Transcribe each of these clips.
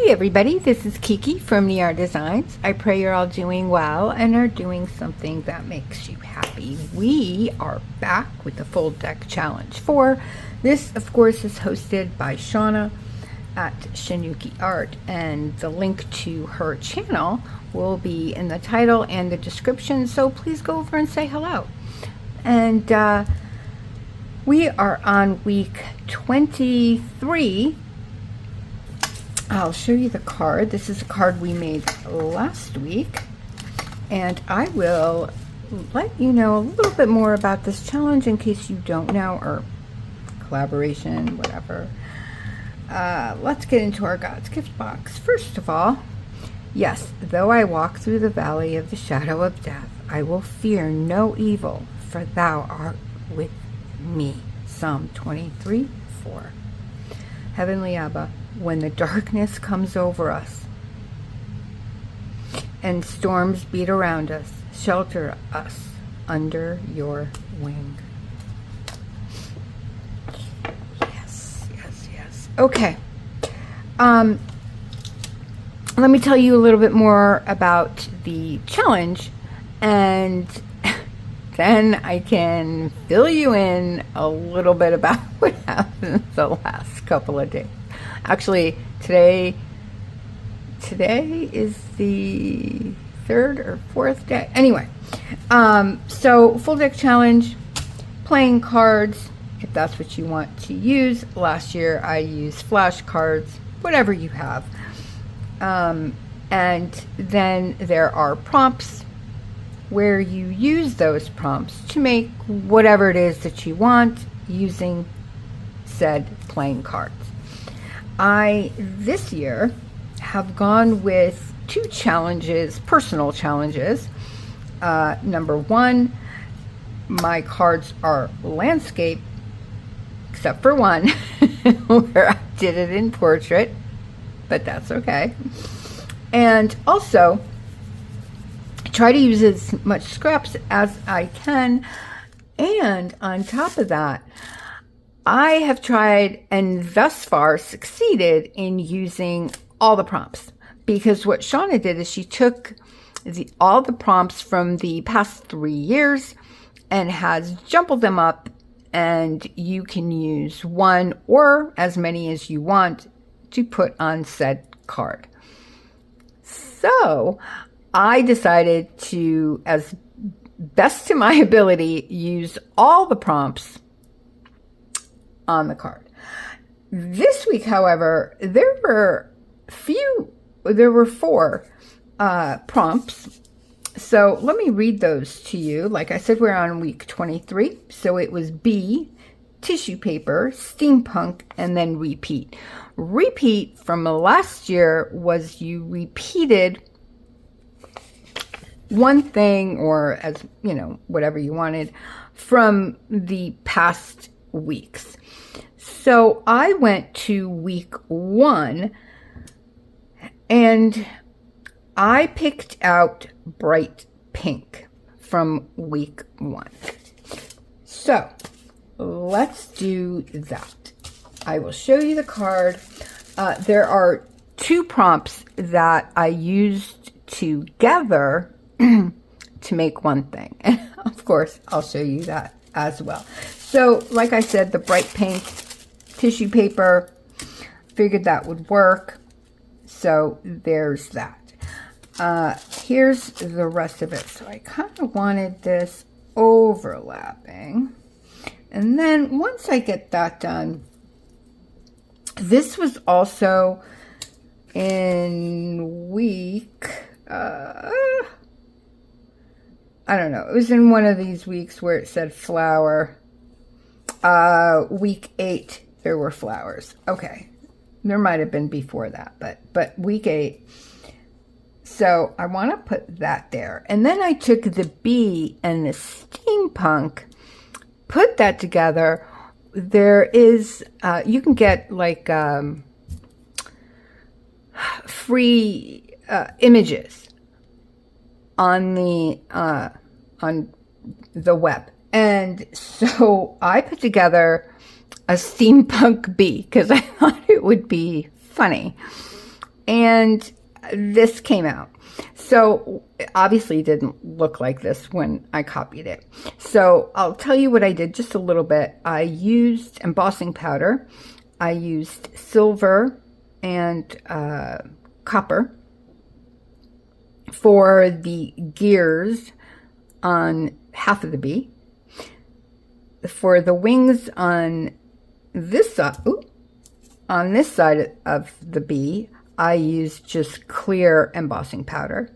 Hi everybody, this is Kiki from Niar Designs. I pray you're all doing well and are doing something that makes you happy. We are back with the Full Deck Challenge 4. This, of course, is hosted by Shawna at Shanuki Art, and the link to her channel will be in the title and the description, so please go over and say hello. And we are on week 23. I'll show you the card. This is a card we made last week, and I will let you know a little bit more about this challenge in case you don't know, or collaboration, whatever. Let's get into our God's gift box. First of all, yes, though I walk through the valley of the shadow of death, I will fear no evil, for thou art with me. Psalm 23:4. Heavenly Abba, when the darkness comes over us and storms beat around us, shelter us under your wing. Yes, yes, yes. Okay. Let me tell you a little bit more about the challenge, and then I can fill you in a little bit about what happened the last couple of days. Actually, today is the third or fourth day. Anyway, so Full Deck Challenge, playing cards, if that's what you want to use. Last year I used flashcards, whatever you have. And then there are prompts where you use those prompts to make whatever it is that you want using said playing cards. I, this year, have gone with two challenges, personal challenges. Number one, my cards are landscape, except for one, where I did it in portrait, but that's okay. And also, try to use as much scraps as I can. And on top of that, I have tried and thus far succeeded in using all the prompts, because what Shawna did is she took all the prompts from the past 3 years and has jumbled them up, and you can use one or as many as you want to put on said card. So I decided to, as best to my ability, use all the prompts on the card. This week, however, there were four prompts. So let me read those to you. Like I said, we're on week 23. So it was B, tissue paper, steampunk, and then repeat. Repeat from last year was you repeated one thing, or as you know, whatever you wanted from the past weeks. So I went to week 1 and I picked out bright pink from week 1. So let's do that. I will show you the card. There are two prompts that I used together to make one thing. And of course, I'll show you that as well. So, like I said, the bright pink tissue paper, figured that would work. So there's that. Here's the rest of it. So I kind of wanted this overlapping. And then once I get that done, this was also in week, I don't know. It was in one of these weeks where it said flower. Week 8, there were flowers. Okay. There might have been before that, but week 8. So I want to put that there. And then I took the B and the steampunk, put that together. There is, you can get like free images on the web. And so I put together a steampunk bee because I thought it would be funny. and this came out. So obviously it didn't look like this when I copied it. So I'll tell you what I did just a little bit. I used embossing powder. I used silver and copper for the gears on half of the bee. For the wings on this side, on this side of the bee, I used just clear embossing powder.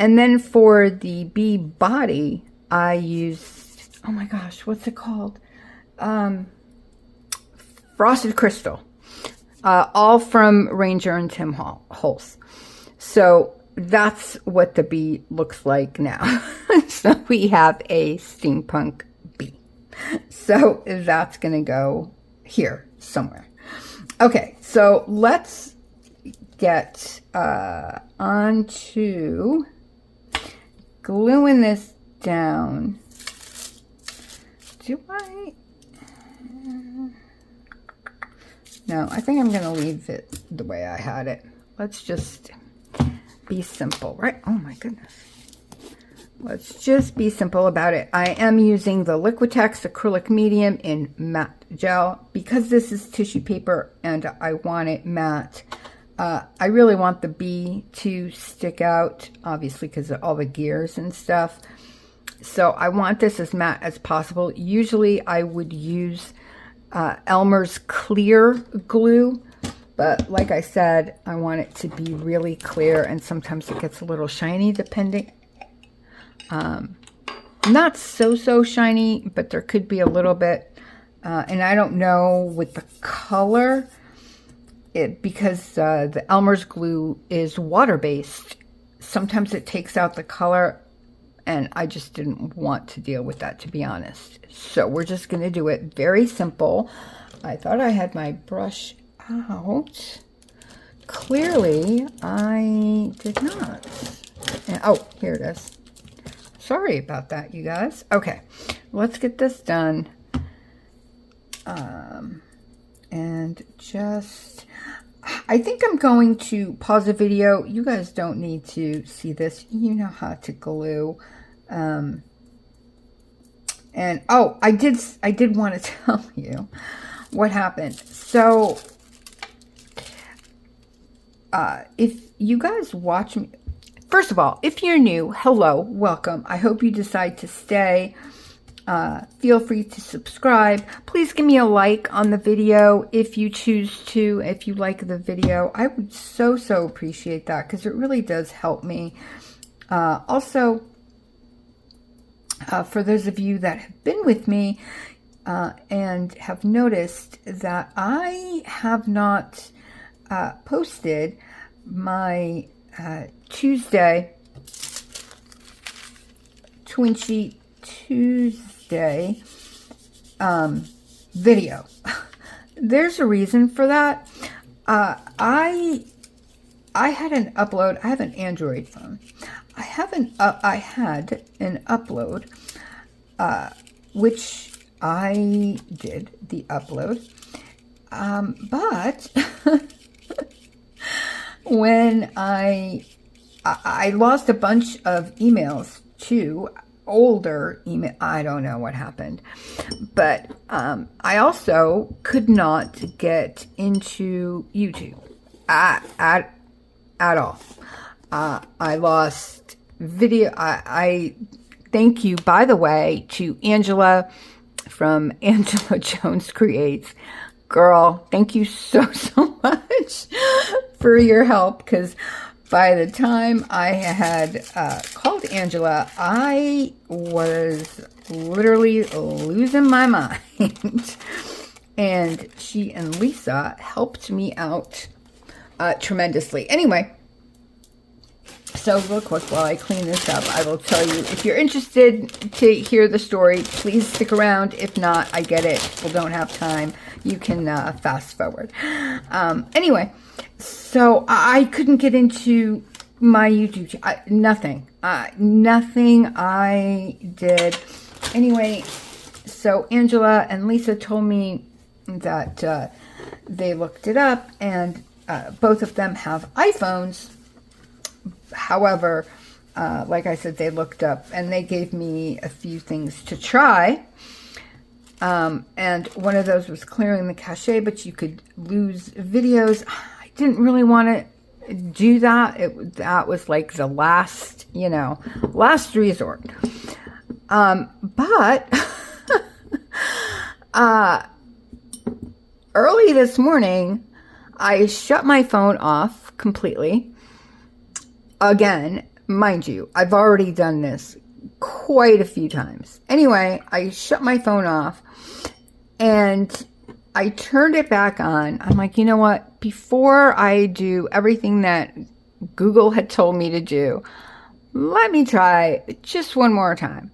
And then for the bee body, I used, oh my gosh, what's it called? Frosted crystal. All from Ranger and Tim Holtz. So that's what the bee looks like now. So we have a steampunk bee. So that's going to go here somewhere. Okay, so let's get on to gluing this down. Do I? No, I think I'm going to leave it the way I had it. Let's just be simple, right? Oh my goodness. Let's just be simple about it. I am using the Liquitex acrylic medium in matte gel because this is tissue paper and I want it matte. I really want the bee to stick out, obviously because of all the gears and stuff. So I want this as matte as possible. Usually I would use Elmer's clear glue, but like I said, I want it to be really clear, and sometimes it gets a little shiny depending. Not so shiny, but there could be a little bit. And I don't know with the color, because the Elmer's glue is water-based. Sometimes it takes out the color, and I just didn't want to deal with that, to be honest. So we're just going to do it very simple. I thought I had my brush out. Clearly, I did not. And, oh, here it is. Sorry about that, you guys. Okay, let's get this done. And just, I think I'm going to pause the video. You guys don't need to see this. You know how to glue. And oh, I did want to tell you what happened. So, if you guys watch me, first of all, if you're new, hello, welcome. I hope you decide to stay. Feel free to subscribe. Please give me a like on the video if you choose to, if you like the video. I would so appreciate that because it really does help me. Also, for those of you that have been with me and have noticed that I have not posted my Tuesday, Twin Sheet Tuesday video. There's a reason for that. I had an upload. I have an Android phone. I had an upload, which I did the upload, but when I lost a bunch of emails to older email. I don't know what happened, but I also could not get into YouTube at all. I lost video. I thank you, by the way, to Angela from Angela Jones Creates. Girl, thank you so much for your help, because by the time I had called Angela, I was literally losing my mind. And she and Lisa helped me out tremendously. Anyway, so real quick, while I clean this up, I will tell you, if you're interested to hear the story, please stick around. If not, I get it. People don't have time. You can fast forward. Anyway, so I couldn't get into my YouTube. Nothing I did. Anyway, so Angela and Lisa told me that they looked it up, and both of them have iPhones. However, like I said, they looked up and they gave me a few things to try. And one of those was clearing the cache, but you could lose videos. I didn't really want to do that. That was like the last, last resort. But early this morning, I shut my phone off completely. Again, mind you, I've already done this quite a few times. Anyway, I shut my phone off and I turned it back on. I'm like, you know what? Before I do everything that Google had told me to do, let me try just one more time.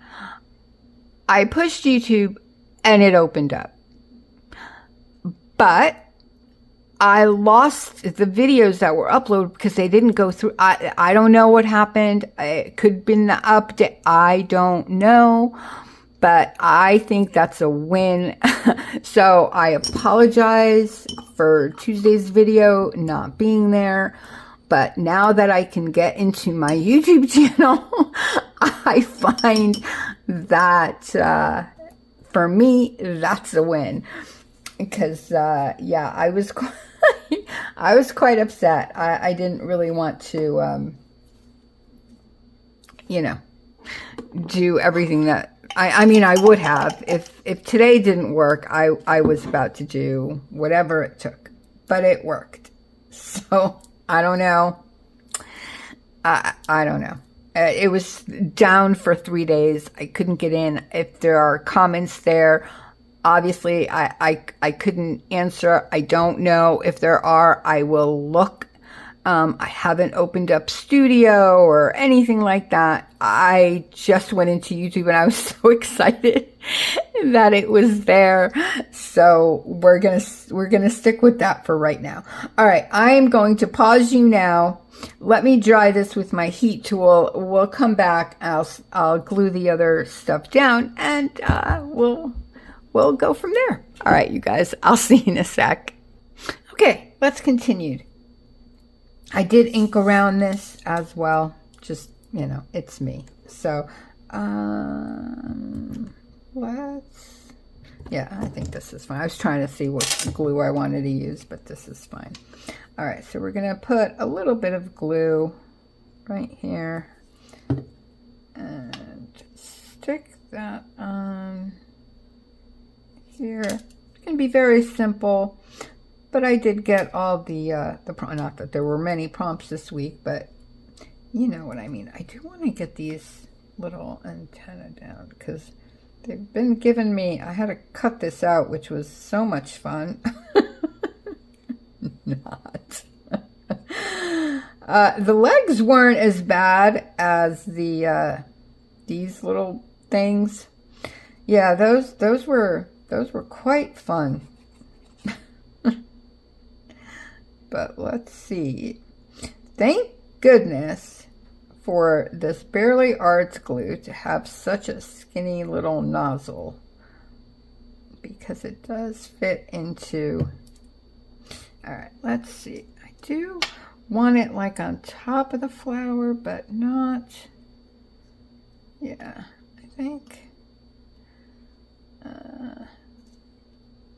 I pushed YouTube and it opened up. But I lost the videos that were uploaded because they didn't go through. I don't know what happened. It could have been the update. I don't know. But I think that's a win. So I apologize for Tuesday's video not being there. But now that I can get into my YouTube channel, I find that for me, that's a win. Because, yeah, I was quite upset. I didn't really want to, do everything that, I mean, I would have. If today didn't work, I was about to do whatever it took. But it worked. So, I don't know. I don't know. It was down for 3 days. I couldn't get in. If there are comments there, obviously, I couldn't answer. I don't know if there are. I will look. I haven't opened up Studio or anything like that. I just went into YouTube and I was so excited that it was there. So we're gonna stick with that for right now. All right, I am going to pause you now. Let me dry this with my heat tool. We'll come back. I'll glue the other stuff down and we'll go from there. All right, you guys, I'll see you in a sec. Okay, let's continue. I did ink around this as well. Just, it's me. So, yeah, I think this is fine. I was trying to see what glue I wanted to use, but this is fine. All right, so we're going to put a little bit of glue right here and stick that on here. It's going to be very simple, but I did get all the not that there were many prompts this week, but you know what I mean. I do want to get these little antenna down because they've been giving me, I had to cut this out, which was so much fun. Not. The legs weren't as bad as the these little things. Yeah, those were quite fun. But let's see. Thank goodness for this Barely Arts glue to have such a skinny little nozzle, because it does fit into. All right, let's see. I do want it like on top of the flower, but not. Yeah, I think.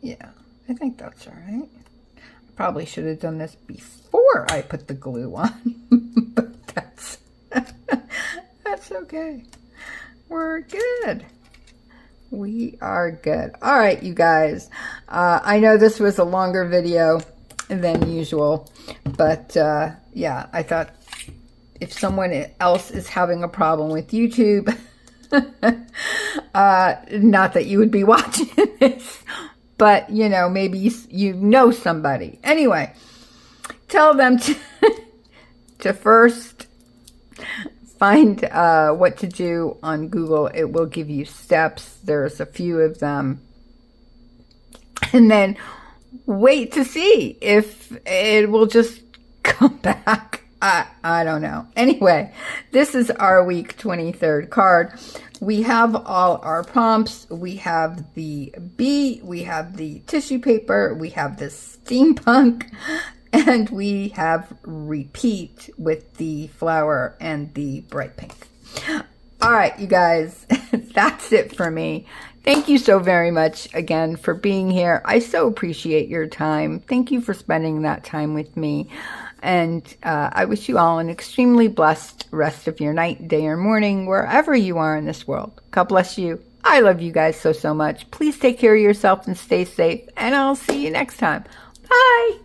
Yeah, I think that's all right. I probably should have done this before I put the glue on, but that's okay. We're good. We are good. All right, you guys. I know this was a longer video than usual, but yeah, I thought if someone else is having a problem with YouTube, not that you would be watching this, but maybe you know somebody. Anyway, tell them to first find what to do on Google. It will give you steps. There's a few of them. And then wait to see if it will just come back. I don't know. Anyway, this is our week 23rd card. We have all our prompts. We have the bee. We have the tissue paper. We have the steampunk And we have repeat with the flower and the bright pink. All right, you guys, that's it for me. Thank you so very much again for being here. I so appreciate your time. Thank you for spending that time with me. And I wish you all an extremely blessed rest of your night, day, or morning, wherever you are in this world. God bless you. I love you guys so, so much. Please take care of yourself and stay safe. And I'll see you next time. Bye.